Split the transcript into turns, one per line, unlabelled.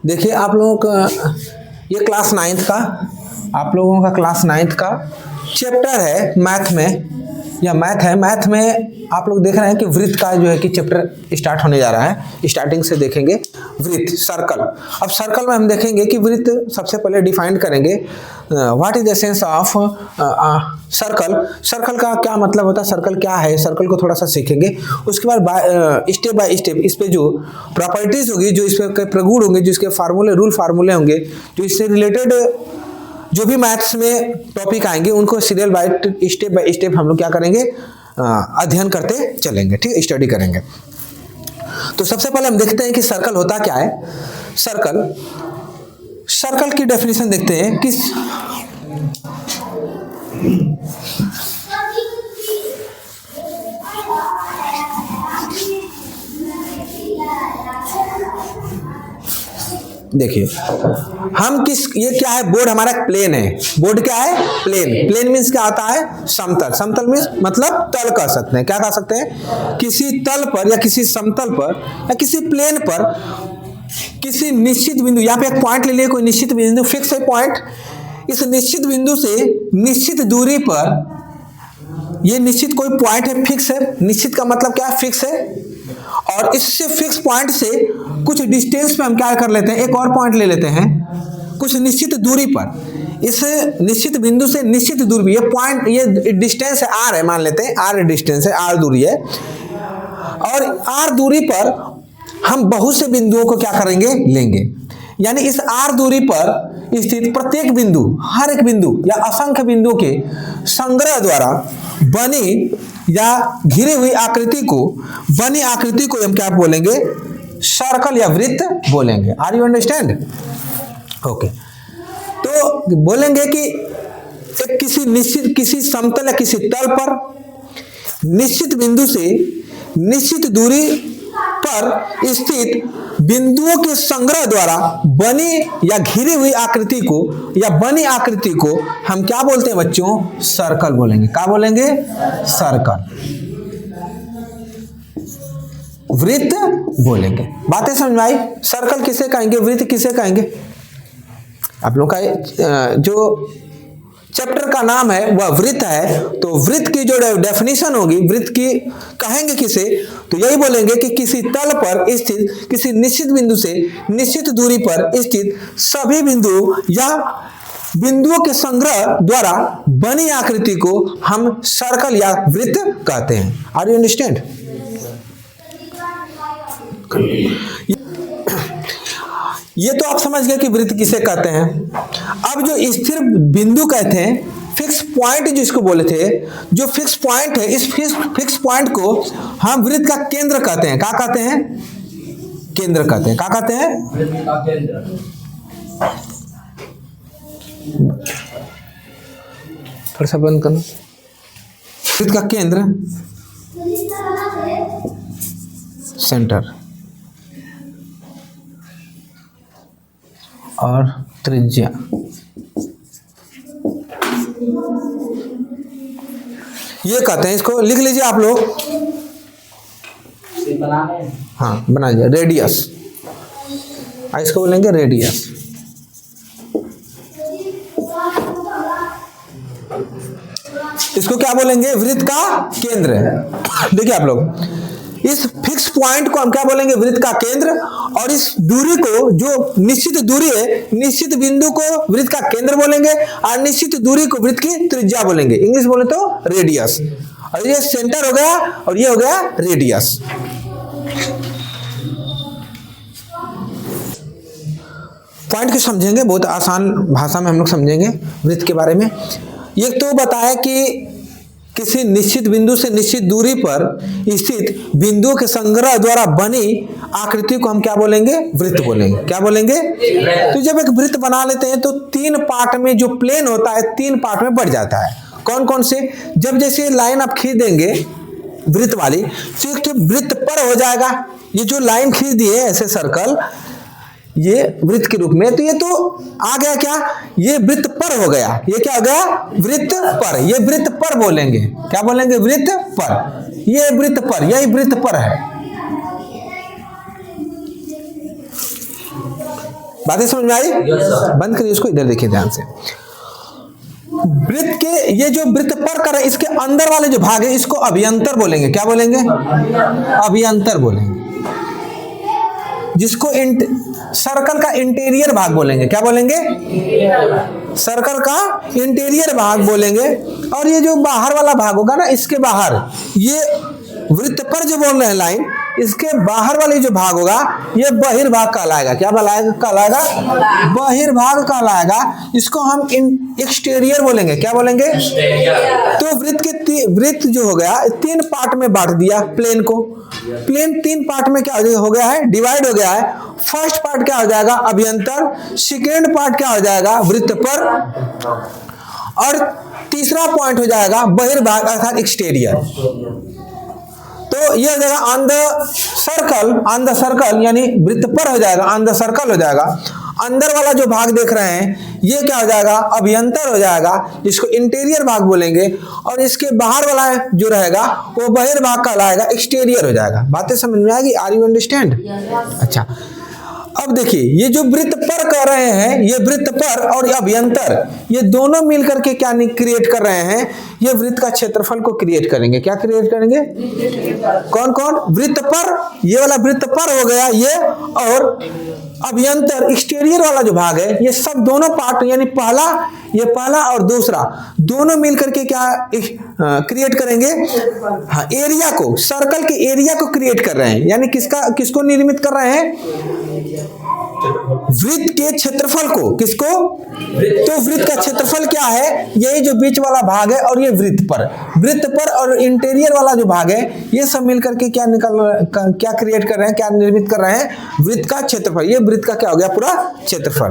देखिए आप लोगों का ये क्लास 9th का, आप लोगों का क्लास 9th का चैप्टर है मैथ में, या मैथ है। मैथ में आप लोग देख रहे हैं कि वृत्त का जो है कि चैप्टर स्टार्ट होने जा रहा है। स्टार्टिंग से देखेंगे वृत्त, सर्कल। अब सर्कल में हम देखेंगे कि वृत्त सबसे पहले डिफाइन करेंगे what is the essence of circle. Circle का क्या मतलब होता है, सर्कल क्या है, सर्कल को थोड़ा सा सीखेंगे। उसके बाद स्टेप बाय स्टेप इस पे जो प्रॉपर्टीज होगी, जो इस पे प्रगुण होंगे, जो इसके फार्मूले, रूल फार्मूले होंगे, जो इससे रिलेटेड जो भी मैथ्स में टॉपिक आएंगे, उनको serial by step by step हम लोग क्या करेंगे, अध्ययन करते चलेंगे। ठीक, स्टडी करेंगे। तो सबसे पहले हम देखते हैं कि सर्कल होता क्या है। सर्कल, सर्कल की डेफिनेशन देखते हैं कि देखिए हम किस, ये क्या है, बोर्ड हमारा प्लेन है। बोर्ड क्या है, प्लेन। प्लेन मीन्स क्या आता है, समतल। समतल मीन्स मतलब तल कह सकते हैं। क्या कह सकते हैं, किसी तल पर या किसी समतल पर या किसी प्लेन पर किसी निश्चित बिंदु, यहाँ पे एक पॉइंट ले लिए, कोई निश्चित बिंदु, फिक्स है पॉइंट। इस निश्चित बिंदु से निश्चित दूरी पर, ये निश्चित कोई पॉइंट है, फिक्स है। निश्चित का मतलब क्या है, फिक्स है। और इससे फिक्स पॉइंट से कुछ डिस्टेंस पे हम क्या कर लेते हैं, एक और पॉइंट ले लेते हैं कुछ निश्चित दूरी पर। इस निश्चित बिंदु से निश्चित दूरी, ये पॉइंट, ये डिस्टेंस है आर है, मान लेते हैं आर डिस्टेंस है, आर दूरी है। और आर दूरी पर हम बहुत से बिंदुओं को क्या करेंगे, लेंगे। यानी इस आर दूरी पर स्थित प्रत्येक बिंदु, हर एक बिंदु या असंख्य बिंदुओं के संग्रह द्वारा बनी या घिरी हुई आकृति को, बनी आकृति को हम क्या बोलेंगे, सर्कल या वृत्त बोलेंगे। Are you understand? ओके। तो बोलेंगे कि एक किसी निश्चित, किसी समतल या किसी तल पर निश्चित बिंदु से निश्चित दूरी पर स्थित बिंदुओं के संग्रह द्वारा बनी या घिरी हुई आकृति को, या बनी आकृति को हम क्या बोलते हैं बच्चों, सर्कल बोलेंगे। क्या बोलेंगे, सर्कल। वृत्त बोलेंगे। बातें समझ में आई? सर्कल किसे कहेंगे, वृत्त किसे कहेंगे? आप लोग का जो चैप्टर का नाम है वह वृत्त है। तो वृत्त की जो डेफिनेशन होगी, वृत्त की कहेंगे किसे, तो यही बोलेंगे कि किसी तल पर स्थित किसी निश्चित बिंदु से निश्चित दूरी पर स्थित सभी बिंदु या बिंदुओं के संग्रह द्वारा बनी आकृति को हम सर्कल या वृत्त कहते हैं। Are you understand? ये तो आप समझ गए कि वृत्त किसे कहते हैं। अब जो स्थिर बिंदु कहते हैं, फिक्स पॉइंट जिसको बोले थे, जो फिक्स पॉइंट है, इस फिक्स पॉइंट को हम वृत्त का केंद्र कहते हैं। क्या कहते हैं, केंद्र कहते हैं। क्या कहते हैं,
वृत्त का केंद्र।
थोड़ा सा बंद करना। वृत्त का केंद्र, सेंटर और त्रिज्या। ये कहते हैं, इसको लिख लीजिए आप लोग। हाँ बना लीजिए, रेडियस। इसको बोलेंगे रेडियस। इसको क्या बोलेंगे, वृत्त का केंद्र। देखिए आप लोग, इस फिक्स पॉइंट को हम क्या बोलेंगे, वृत्त का केंद्र। और इस दूरी को, जो निश्चित दूरी है, निश्चित बिंदु को वृत्त का केंद्र बोलेंगे, और निश्चित दूरी को वृत्त की त्रिज्या बोलेंगे। इंग्लिश बोले तो रेडियस। और ये सेंटर हो गया और ये हो गया रेडियस। पॉइंट को समझेंगे, बहुत आसान भाषा में हम लोग समझेंगे वृत्त के बारे में। ये तो बताया कि किसी निश्चित बिंदु से निश्चित दूरी पर स्थित बिंदुओं के संग्रह द्वारा बनी आकृति को हम क्या बोलेंगे, वृत्त बोलेंगे। क्या बोलेंगे? तो जब एक वृत्त बना लेते हैं तो 3 पार्ट में, जो प्लेन होता है 3 पार्ट में बढ़ जाता है। कौन कौन से? जब जैसे लाइन आप खींच देंगे वृत्त वाली, तो एक तो वृत्त पर हो जाएगा। ये जो लाइन खींच दी है ऐसे सर्कल, ये वृत्त के रूप में, तो ये तो आ गया क्या, ये वृत्त पर हो गया। ये क्या हो गया, वृत्त पर। ये वृत्त पर बोलेंगे। क्या बोलेंगे, वृत्त पर। ये वृत्त पर, यही वृत्त पर है। बातें समझ में आई? बंद करिए इसको, इधर देखिए ध्यान से। वृत्त के ये जो वृत्त पर कर है, इसके अंदर वाले जो भाग है इसको अभियंतर बोलेंगे। क्या बोलेंगे? अभियंतर बोलेंगे। जिसको सर्कल का इंटीरियर भाग बोलेंगे। क्या बोलेंगे? सर्कल का इंटीरियर भाग बोलेंगे। और ये जो बाहर वाला भाग होगा ना, इसके बाहर ये वृत्त पर जो बोल रहे हैं लाइन, इसके बाहर वाले जो भाग होगा ये बहिर्भाग कहलाएगा। क्या कहलाएगा? बहिर्भाग कहलाएगा। इसको हम एक्सटीरियर बोलेंगे। क्या बोलेंगे? तो वृत्त जो हो गया 3 पार्ट में बांट दिया प्लेन को। प्लेन 3 पार्ट में क्या हो गया है? डिवाइड हो गया है। फर्स्ट पार्ट क्या हो जाएगा? अभियंतर। सेकेंड पार्ट क्या हो जाएगा? वृत्त पर। और तीसरा पॉइंट हो जाएगा बहिर्भाग अर्थात एक्सटीरियर। तो ये हो जाएगा ऑन द सर्कल, यानी वृत्त पर हो जाएगा, ऑन द सर्कल हो जाएगा। अंदर वाला जो भाग देख रहे हैं ये क्या हो जाएगा? अभियंतर हो जाएगा, इसको इंटीरियर भाग बोलेंगे। और इसके बाहर वाला जो रहेगा वो बहिर्भाग कहलाएगा, एक्सटीरियर हो जाएगा। बातें समझ में आएगी? Are you understand? अच्छा, अब देखिए ये जो वृत्त पर कर रहे हैं, ये वृत्त पर और अभियंतर, ये दोनों मिलकर के क्या क्रिएट कर रहे हैं? ये वृत्त का क्षेत्रफल को क्रिएट करेंगे। क्या क्रिएट करेंगे? कौन कौन? वृत्त पर, ये वाला वृत्त पर हो गया ये, और अभियंतर एक्सटीरियर वाला जो भाग है, ये सब दोनों पार्ट, यानी पहला और दूसरा दोनों मिलकर के क्या क्रिएट करेंगे? हाँ, एरिया को, सर्कल के एरिया को क्रिएट कर रहे हैं। यानी किसको निर्मित कर रहे हैं? वृत्त के क्षेत्रफल को। किसको? तो वृत्त का क्षेत्रफल क्या है? यही जो बीच वाला भाग है और ये वृत्त पर और इंटीरियर वाला जो भाग है, ये सब मिलकर के क्या क्रिएट कर रहे हैं? क्या निर्मित कर रहे हैं? वृत्त का क्षेत्रफल। ये वृत्त का क्या हो गया? पूरा क्षेत्रफल।